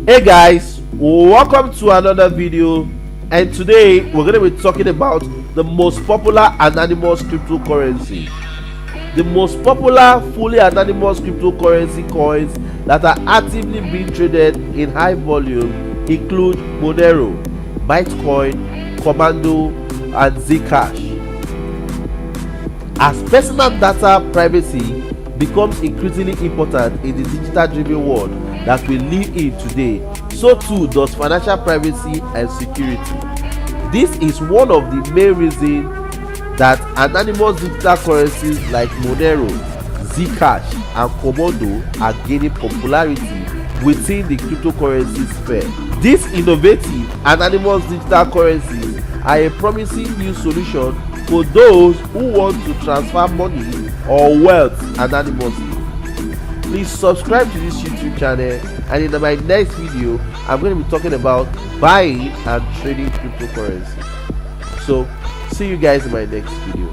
Hey guys, welcome to another video, and today we're going to be talking about the most popular anonymous cryptocurrency. The most popular fully anonymous cryptocurrency coins that are actively being traded in high volume include Monero, Bitcoin, Commando, and Zcash. As personal data privacy becomes increasingly important in the digital-driven world that we live in today, so too does financial privacy and security. This is one of the main reasons that anonymous digital currencies like Monero, Zcash, and Commando are gaining popularity within the cryptocurrency sphere. These innovative anonymous digital currencies are a promising new solution for those who want to transfer money or wealth anonymously. Please subscribe to this YouTube channel, and in my next video I'm going to be talking about buying and trading cryptocurrency. So see you guys in my next video.